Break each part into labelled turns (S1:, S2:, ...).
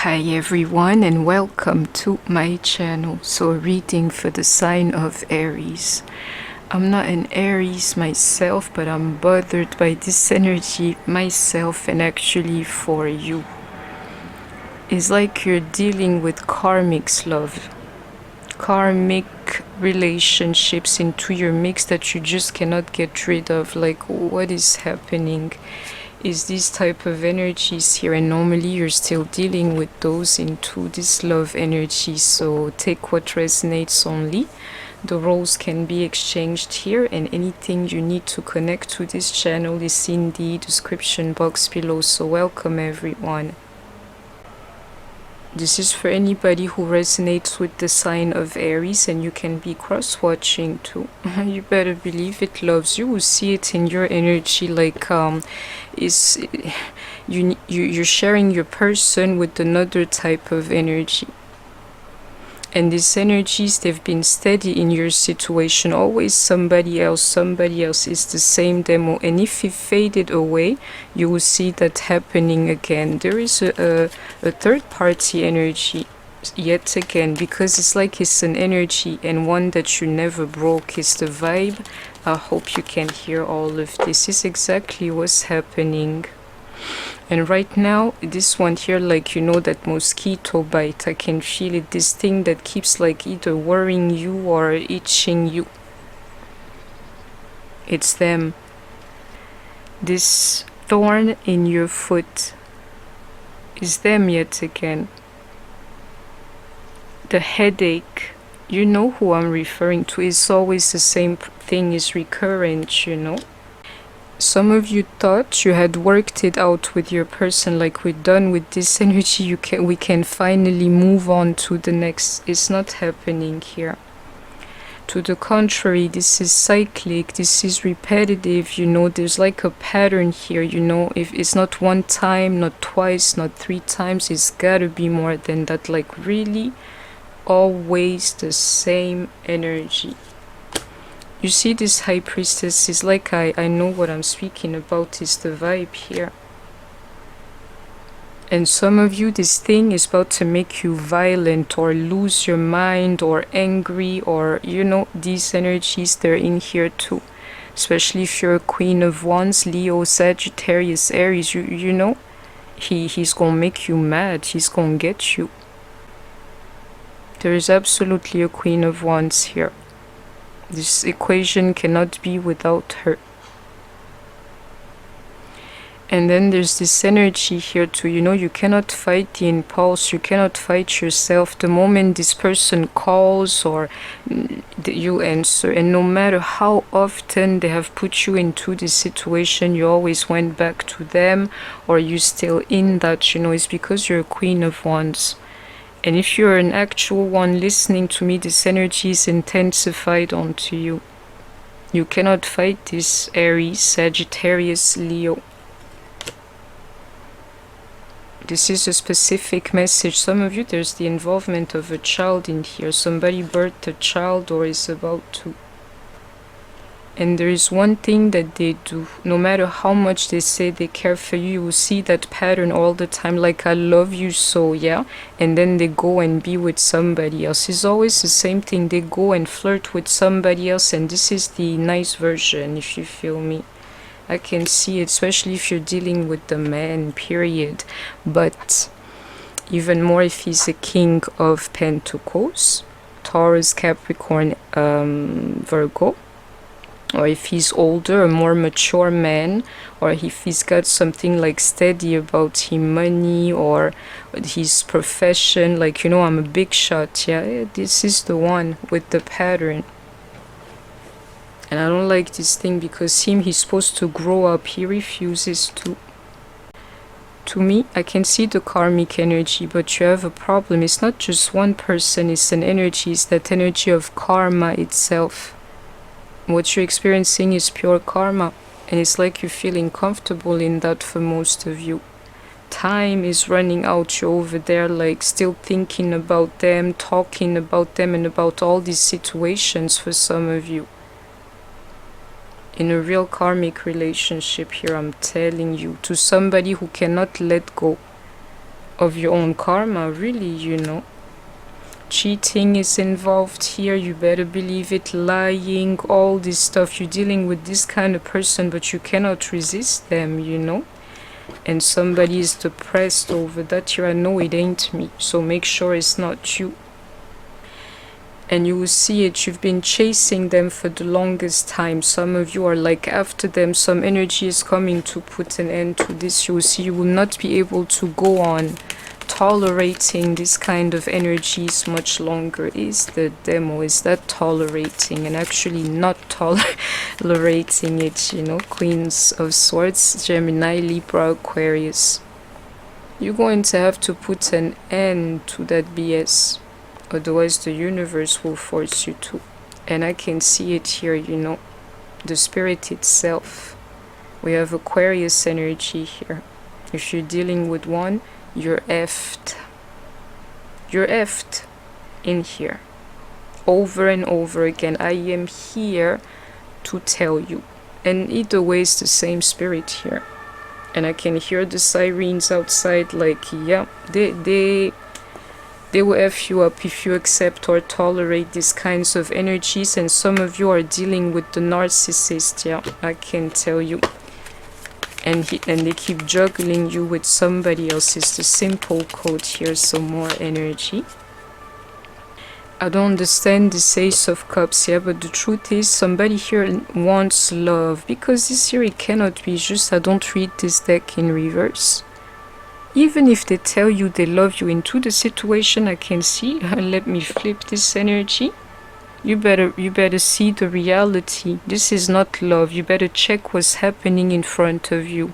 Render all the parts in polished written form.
S1: Hi everyone and welcome to my channel. So a reading for the sign of Aries. I'm not an Aries myself, but I'm bothered by this energy myself, and actually for you. It's like you're dealing with karmic love. Karmic relationships into your mix that you just cannot get rid of. Like, what is happening? Is these type of energies here, and normally you're still dealing with those into this love energy, so take what resonates only. The roles can be exchanged here, and anything you need to connect to this channel is in the description box below. So welcome everyone. This is for anybody who resonates with the sign of Aries, and you can be cross-watching too. You better believe it loves you. You see it in your energy, like you're sharing your person with another type of energy. And these energies, they've been steady in your situation. Always somebody else is the same demo. And if it faded away, you will see that happening again. There is a third party energy yet again, because it's like it's an energy and one that you never broke. Is the vibe. I hope you can hear all of this. Is exactly what's happening. And right now, this one here, like, you know, that mosquito bite, I can feel it. This thing that keeps like either worrying you or itching you. It's them. This thorn in your foot is them yet again. The headache, you know who I'm referring to. It's always the same thing, is recurrent, you know. Some of you thought you had worked it out with your person, like, we're done with this energy, we can finally move on to the next. It's not happening here. To the contrary, this is cyclic, this is repetitive, you know. There's like a pattern here, you know. If it's not one time, not twice, not 3 times, it's gotta be more than that. Like, really always the same energy. You see, this high priestess is like, I know what I'm speaking about, is the vibe here. And some of you, this thing is about to make you violent or lose your mind or angry, or, you know, these energies, they're in here too. Especially if you're a Queen of Wands, Leo, Sagittarius, Aries, you know, he's gonna make you mad, he's gonna get you. There is absolutely a Queen of Wands here. This equation cannot be without her. And then there's this energy here too, you know. You cannot fight the impulse, you cannot fight yourself. The moment this person calls, or you answer, and no matter how often they have put you into this situation, you always went back to them, or you still in that, you know. It's because you're a Queen of Wands. And if you're an actual one listening to me, this energy is intensified onto you. You cannot fight this Aries, Sagittarius, Leo. This is a specific message. Some of you, there's the involvement of a child in here. Somebody birthed a child or is about to. And there is one thing that they do, no matter how much they say they care for you, you will see that pattern all the time, like, I love you so, yeah, and then they go and be with somebody else. It's always the same thing. They go and flirt with somebody else, and this is the nice version, if you feel me. I can see it, especially if you're dealing with the man, period. But even more if he's a King of Pentacles, Taurus, Capricorn, Virgo. Or if he's older, a more mature man, or if he's got something like steady about him, money, or his profession, like, you know, I'm a big shot, yeah, this is the one with the pattern. And I don't like this thing, because he's supposed to grow up, he refuses to. To me, I can see the karmic energy, but you have a problem. It's not just one person, it's an energy, it's that energy of karma itself. What you're experiencing is pure karma, and it's like you're feeling comfortable in that for most of you. Time is running out, you're over there, like, still thinking about them, talking about them, and about all these situations for some of you. In a real karmic relationship here, I'm telling you, to somebody who cannot let go. of your own karma, really, you know. Cheating is involved here, you better believe it, lying, all this stuff. You're dealing with this kind of person, but you cannot resist them, you know. And somebody is depressed over that here. I know it ain't me, so make sure it's not you. And you will see it, you've been chasing them for the longest time. Some of you are like after them, some energy is coming to put an end to this. You will see you will not be able to go on tolerating this kind of energies much longer. Is the demo, is that tolerating and actually not tolerating it, you know. Queens of Swords, Gemini, Libra, Aquarius. You're going to have to put an end to that BS. Otherwise the universe will force you to. And I can see it here, you know. The spirit itself. We have Aquarius energy here. If you're dealing with one, you're effed. You're effed in here. Over and over again. I am here to tell you. And either way it's the same spirit here. And I can hear the sirens outside, like, yeah, they will F you up if you accept or tolerate these kinds of energies. And some of you are dealing with the narcissist, yeah, I can tell you. And they keep juggling you with somebody else. It's the simple code here, some more energy. I don't understand this Ace of Cups here, but the truth is somebody here wants love. Because this here, it cannot be just, I don't read this deck in reverse. Even if they tell you they love you into the situation, I can see. Let me flip this energy. You better see the reality. This is not love. You better check what's happening in front of you.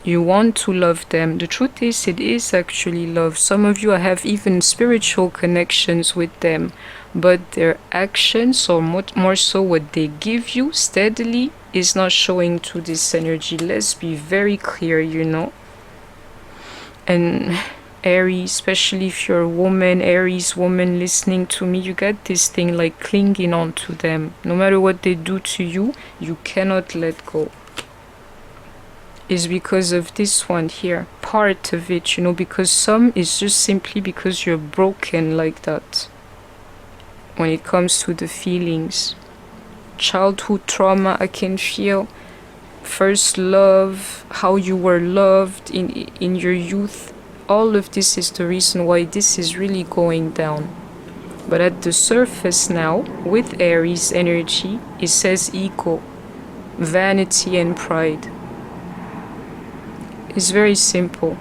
S1: You want to love them. The truth is, it is actually love. Some of you have even spiritual connections with them, but their actions, or more so what they give you steadily, is not showing to this energy. Let's be very clear, you know. And Aries, especially if you're a woman, Aries woman listening to me, you got this thing like clinging on to them. No matter what they do to you, you cannot let go. Is because of this one here, part of it, you know, because some is just simply because you're broken like that. When it comes to the feelings, childhood trauma, I can feel. First love, how you were loved in your youth, all of this is the reason why this is really going down. But at the surface now, with Aries energy, it says ego, vanity and pride. It's very simple.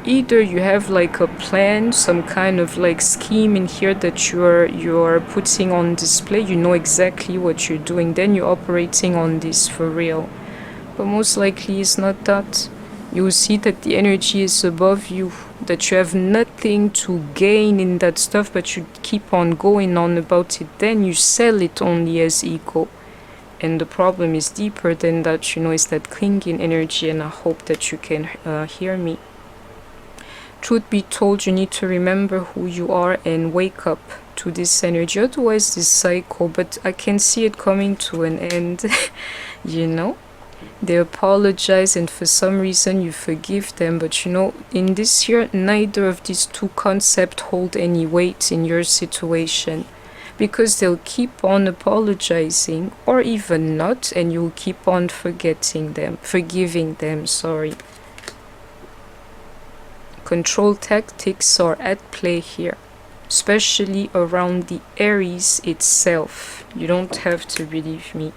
S1: Either you have like a plan, some kind of like scheme in here that you're putting on display, you know exactly what you're doing, then you're operating on this for real. But most likely it's not that. You will see that the energy is above you, that you have nothing to gain in that stuff, but you keep on going on about it. Then you sell it only as ego. And the problem is deeper than that, you know, is that clinging energy, and I hope that you can hear me. Truth be told, you need to remember who you are and wake up to this energy. Otherwise, this cycle, but I can see it coming to an end, you know. They apologize and for some reason you forgive them, but you know, in this year, neither of these two concepts hold any weight in your situation. Because they'll keep on apologizing, or even not, and you'll keep on forgiving them, sorry. Control tactics are at play here, especially around the Aries itself. You don't have to believe me.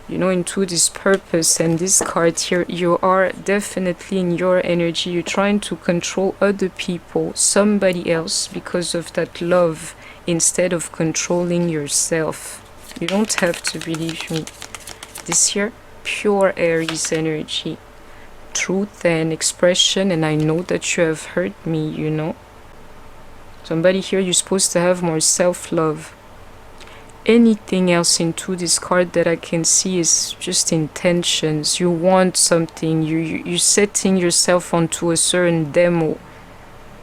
S1: You know, into this purpose and this card here, you are definitely in your energy. You're trying to control other people, somebody else, because of that love, instead of controlling yourself. You don't have to believe me. This here, pure Aries energy, truth and expression, and I know that you have heard me, you know. Somebody here, you're supposed to have more self-love. Anything else into this card that I can see is just intentions. You want something, you're setting yourself onto a certain demo.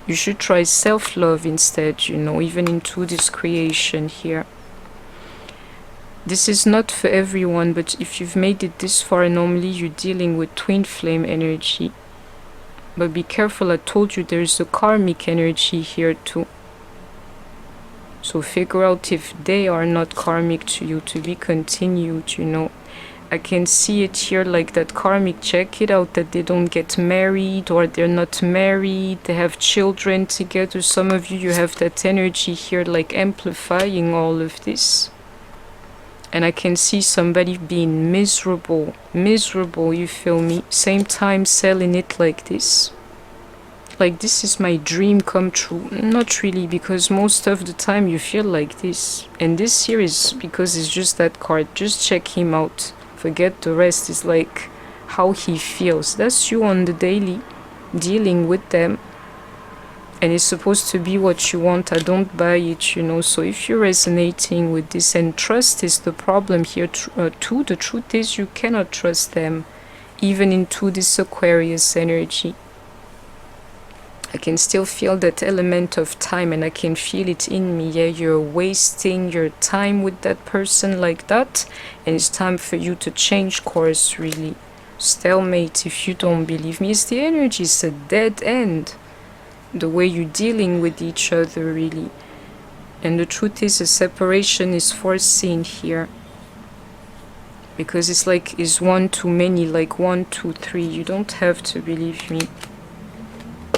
S1: You should try self-love instead, you know, even into this creation here. This is not for everyone, but if you've made it this far, normally you're dealing with twin flame energy. But be careful, I told you there's a karmic energy here too. So figure out if they are not karmic to you, to be continued, you know. I can see it here like that karmic, check it out, that they don't get married or they're not married, they have children together. Some of you have that energy here like amplifying all of this. And I can see somebody being miserable, you feel me? Same time selling it like this. Like this is my dream come true. Not really, because most of the time you feel like this. And this here is because it's just that card. Just check him out. Forget the rest. It's like how he feels. That's you on the daily, dealing with them. And it's supposed to be what you want. I don't buy it, you know. So if you're resonating with this, and trust is the problem here too. The truth is you cannot trust them, even into this Aquarius energy. I can still feel that element of time, and I can feel it in me. Yeah, you're wasting your time with that person like that, and it's time for you to change course, really. Stalemate, if you don't believe me. It's the energy, it's a dead end. The way you're dealing with each other, really. And the truth is, a separation is foreseen here. Because it's like, is one too many, like 1, 2, 3. You don't have to believe me.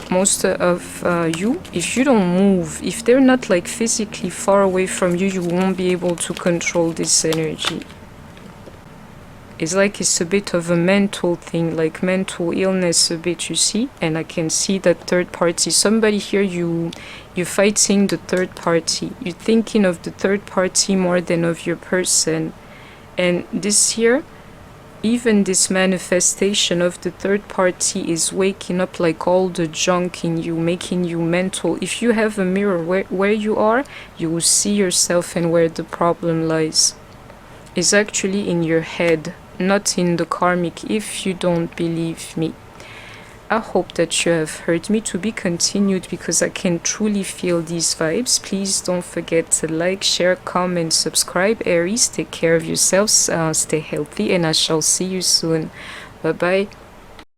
S1: Most of you, if you don't move, if they're not like physically far away from you, you won't be able to control this energy. It's like it's a bit of a mental thing, like mental illness a bit, you see. And I can see that third party. Somebody here, you're fighting the third party. You're thinking of the third party more than of your person. And this here, even this manifestation of the third party is waking up like all the junk in you, making you mental. If you have a mirror where you are, you will see yourself, and where the problem lies is actually in your head, not in the karmic, if you don't believe me. I hope that you have heard me. To be continued, because I can truly feel these vibes. Please don't forget to like, share, comment, subscribe. Aries, take care of yourselves, stay healthy, and I shall see you soon. Bye bye.